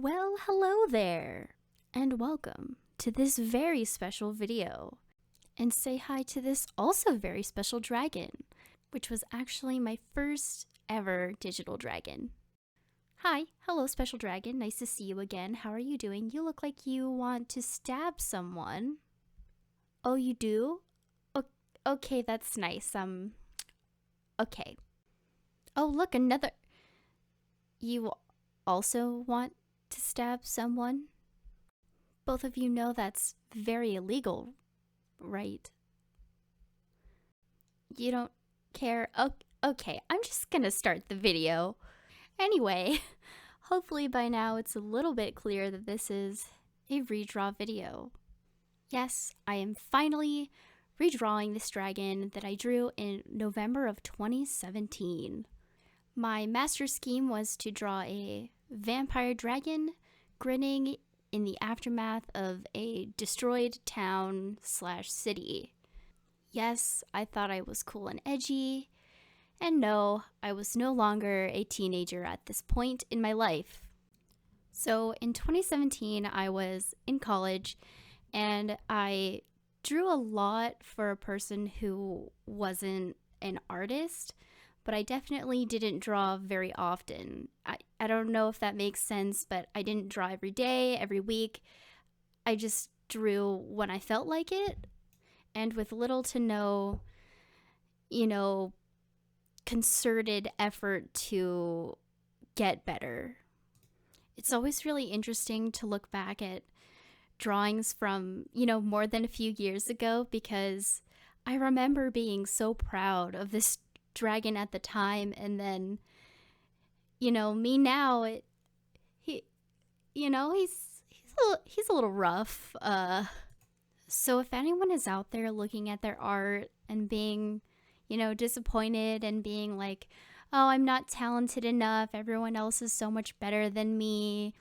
Well, hello there, and welcome to this very special video. And say hi to this also very special dragon, which was actually my first ever digital dragon. Hi, hello special dragon, nice to see you again. How are you doing? You look like you want to stab someone. Oh, you do? Okay, that's nice. Okay. Oh, look, another. You also want to stab someone? Both of you know that's very illegal, right? You don't care? Okay, I'm just gonna start the video. Anyway, hopefully by now it's a little bit clear that this is a redraw video. Yes, I am finally redrawing this dragon that I drew in November of 2017. My master scheme was to draw a vampire dragon grinning in the aftermath of a destroyed town/city. Yes, I thought I was cool and edgy, and no, I was no longer a teenager at this point in my life. So in 2017, I was in college, and I drew a lot for a person who wasn't an artist, but I definitely didn't draw very often. I don't know if that makes sense, but I didn't draw every day, every week. I just drew when I felt like it, and with little to no, concerted effort to get better. It's always really interesting to look back at drawings from, more than a few years ago, because I remember being so proud of this dragon at the time, and then me now, he's a little rough. So if anyone is out there looking at their art and being disappointed and being like, oh, I'm not talented enough, everyone else is so much better than me,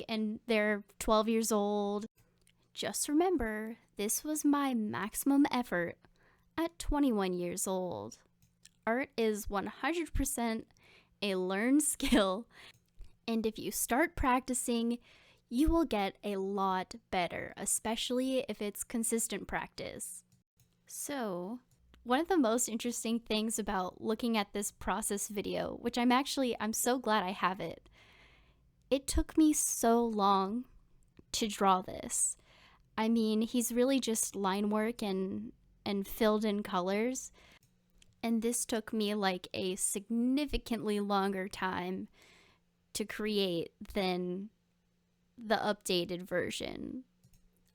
and they're 12 years old, just remember, this was my maximum effort at 21 years old. Art is 100% a learned skill, and if you start practicing, you will get a lot better, especially if it's consistent practice. So, one of the most interesting things about looking at this process video, which I'm so glad I have it, it took me so long to draw this. I mean, he's really just line work and filled in colors. And this took me like a significantly longer time to create than the updated version.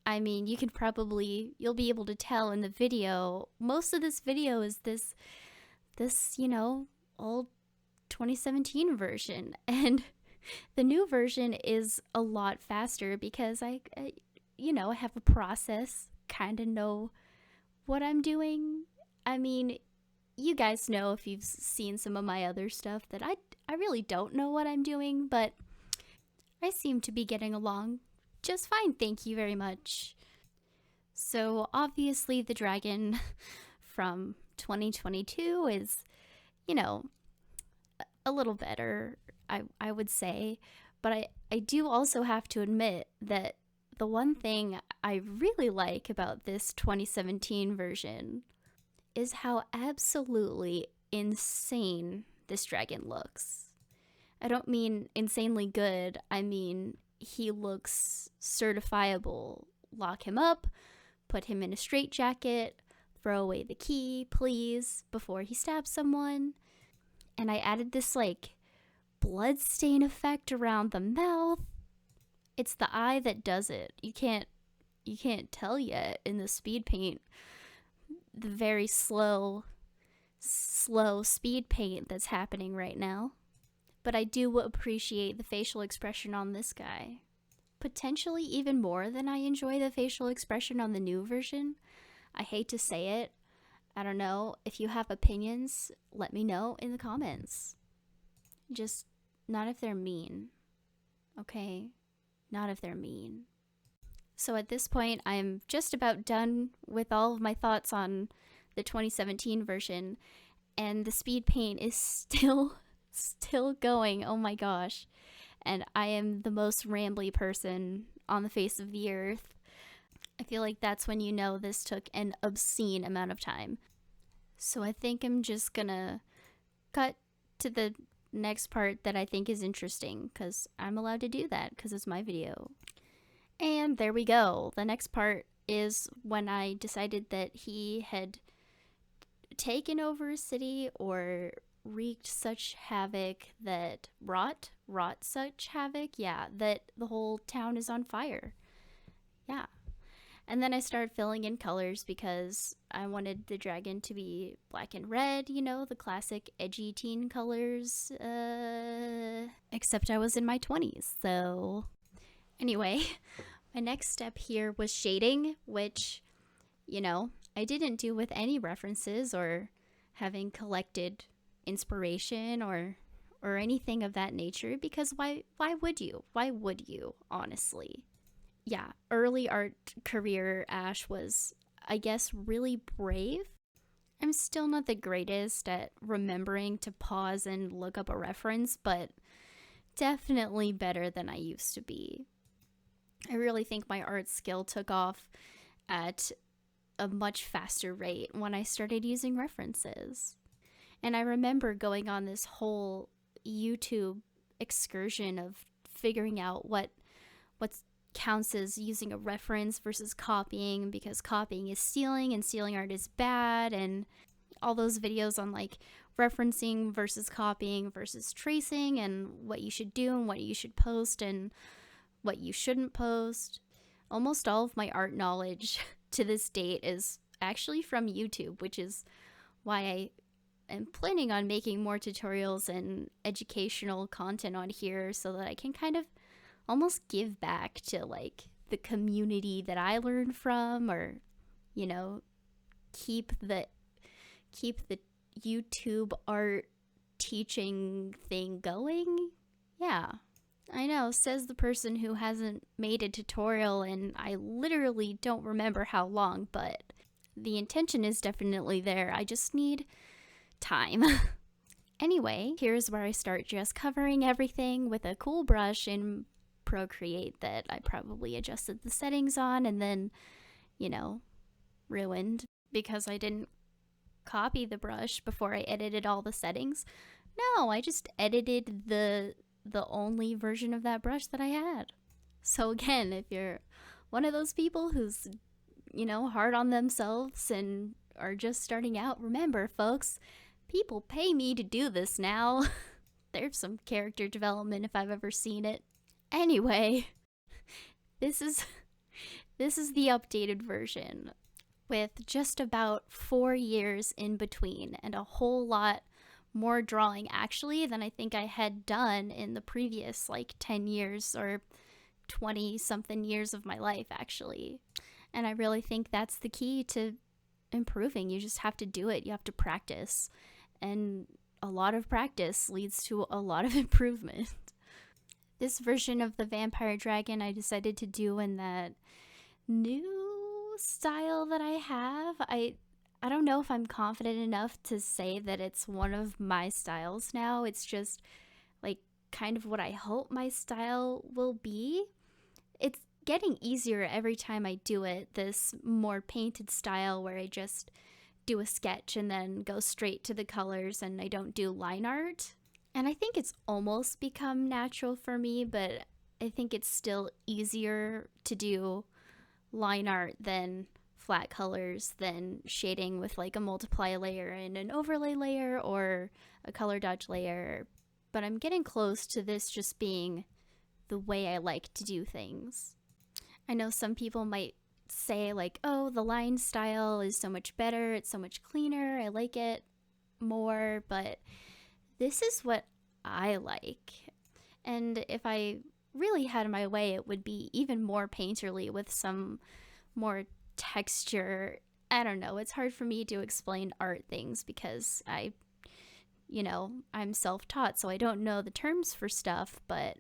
I mean, you'll be able to tell in the video, most of this video is this old 2017 version. And the new version is a lot faster because I have a process, kind of know what I'm doing. I mean, you guys know if you've seen some of my other stuff that I really don't know what I'm doing, but I seem to be getting along just fine, thank you very much. So obviously the dragon from 2022 is, a little better, I would say, but I do also have to admit that the one thing I really like about this 2017 version is how absolutely insane this dragon looks. I don't mean insanely good, I mean he looks certifiable. Lock him up, put him in a straitjacket, throw away the key, please, before he stabs someone. And I added this blood stain effect around the mouth. It's the eye that does it. You can't tell yet in the speed paint. The very slow speed paint that's happening right now. But I do appreciate the facial expression on this guy. Potentially even more than I enjoy the facial expression on the new version. I hate to say it. I don't know. If you have opinions, let me know in the comments. Just not if they're mean. Okay? Not if they're mean. So at this point, I'm just about done with all of my thoughts on the 2017 version, and the speed paint is still going. Oh my gosh. and I am the most rambly person on the face of the earth. I feel like that's when you know this took an obscene amount of time. So I think I'm just gonna cut to the next part that I think is interesting, because I'm allowed to do that because it's my video. And there we go. The next part is when I decided that he had taken over a city or wreaked such havoc that wrought such havoc, that the whole town is on fire. And then I started filling in colors because I wanted the dragon to be black and red, you know, the classic edgy teen colors. Except I was in my 20s, so anyway, my next step here was shading, which, you know, I didn't do with any references or having collected inspiration or anything of that nature, because why would you? Why would you, honestly? Yeah, early art career Ash was, I guess, really brave. I'm still not the greatest at remembering to pause and look up a reference, but definitely better than I used to be. I really think my art skill took off at a much faster rate when I started using references. And I remember going on this whole YouTube excursion of figuring out what counts as using a reference versus copying, because copying is stealing and stealing art is bad, and all those videos on like referencing versus copying versus tracing and what you should do and what you should post and what you shouldn't post. Almost all of my art knowledge to this date is actually from YouTube, which is why I am planning on making more tutorials and educational content on here, so that I can kind of almost give back to like the community that I learned from, or, you know, keep the YouTube art teaching thing going. Yeah, I know, says the person who hasn't made a tutorial and I literally don't remember how long, but the intention is definitely there. I just need time. Anyway, here's where I start just covering everything with a cool brush in Procreate that I probably adjusted the settings on and then, you know, ruined because I didn't copy the brush before I edited all the settings. No, I just edited the only version of that brush that I had. So again, if you're one of those people who's, you know, hard on themselves and are just starting out, remember, folks, people pay me to do this now. There's some character development if I've ever seen it. Anyway, this is the updated version with just about 4 years in between and a whole lot more drawing actually than I think I had done in the previous like 10 years or 20 something years of my life actually. And I really think that's the key to improving. You just have to do it. You have to practice. And a lot of practice leads to a lot of improvement. This version of the vampire dragon I decided to do in that new style that I have. I don't know if I'm confident enough to say that it's one of my styles now. It's just like kind of what I hope my style will be. It's getting easier every time I do it, this more painted style where I just do a sketch and then go straight to the colors and I don't do line art. And I think it's almost become natural for me, but I think it's still easier to do line art than flat colors, than shading with like a multiply layer and an overlay layer or a color dodge layer. But I'm getting close to this just being the way I like to do things. I know some people might say like, oh, the line style is so much better, it's so much cleaner, I like it more, but this is what I like. And if I really had my way, it would be even more painterly with some more texture. I don't know, it's hard for me to explain art things because I'm self-taught, so I don't know the terms for stuff, but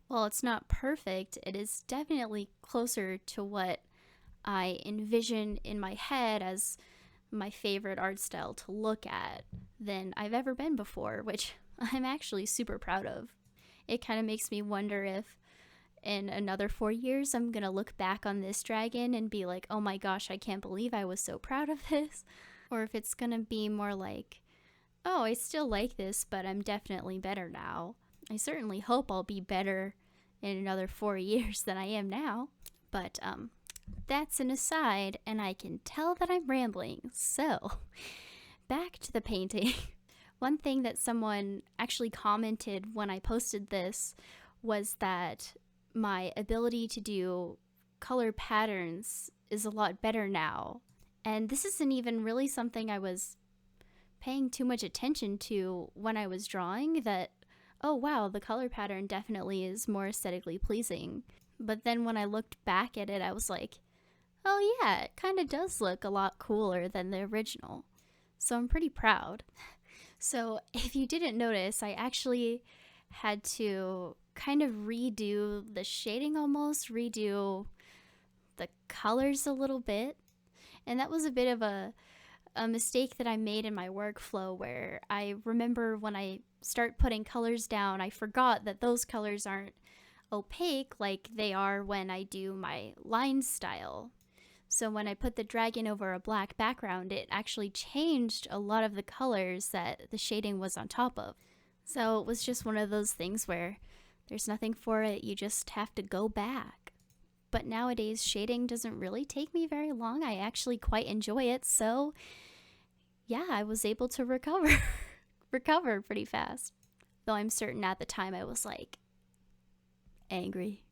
while it's not perfect, it is definitely closer to what I envision in my head as my favorite art style to look at than I've ever been before, which I'm actually super proud of. it kind of makes me wonder if in another 4 years I'm gonna look back on this dragon and be like, oh my gosh, I can't believe I was so proud of this. Or if it's gonna be more like, oh, I still like this, but I'm definitely better now. I certainly hope I'll be better in another 4 years than I am now. But that's an aside, and I can tell that I'm rambling. So, back to the painting. One thing that someone actually commented when I posted this was that my ability to do color patterns is a lot better now. And this isn't even really something I was paying too much attention to when I was drawing, that, oh wow, the color pattern definitely is more aesthetically pleasing. But then when I looked back at it, I was like, oh yeah, it kind of does look a lot cooler than the original. So I'm pretty proud. So if you didn't notice, I actually had to kind of redo the shading, almost redo the colors a little bit. And that was a bit of a mistake that I made in my workflow, where I remember when I start putting colors down, I forgot that those colors aren't opaque like they are when I do my line style. So when I put the dragon over a black background, it actually changed a lot of the colors that the shading was on top of. So it was just one of those things where there's nothing for it, you just have to go back. But nowadays, shading doesn't really take me very long. I actually quite enjoy it, so yeah, I was able to recover pretty fast. Though I'm certain at the time I was like angry.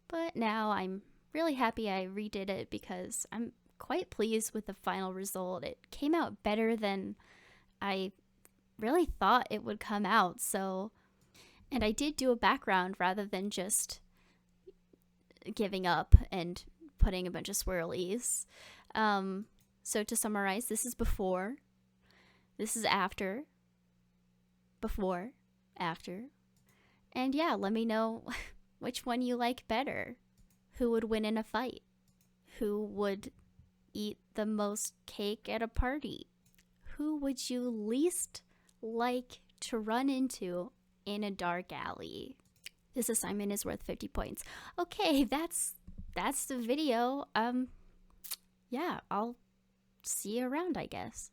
But now I'm really happy I redid it because I'm quite pleased with the final result. It came out better than I really thought it would come out. So, and I did do a background rather than just giving up and putting a bunch of swirlies. So to summarize, this is before, this is after, before, after, and yeah, let me know which one you like better. Who would win in a fight? Who would eat the most cake at a party? Who would you least like to run into in a dark alley? This assignment is worth 50 points. Okay, that's the video. Yeah, I'll see you around, I guess.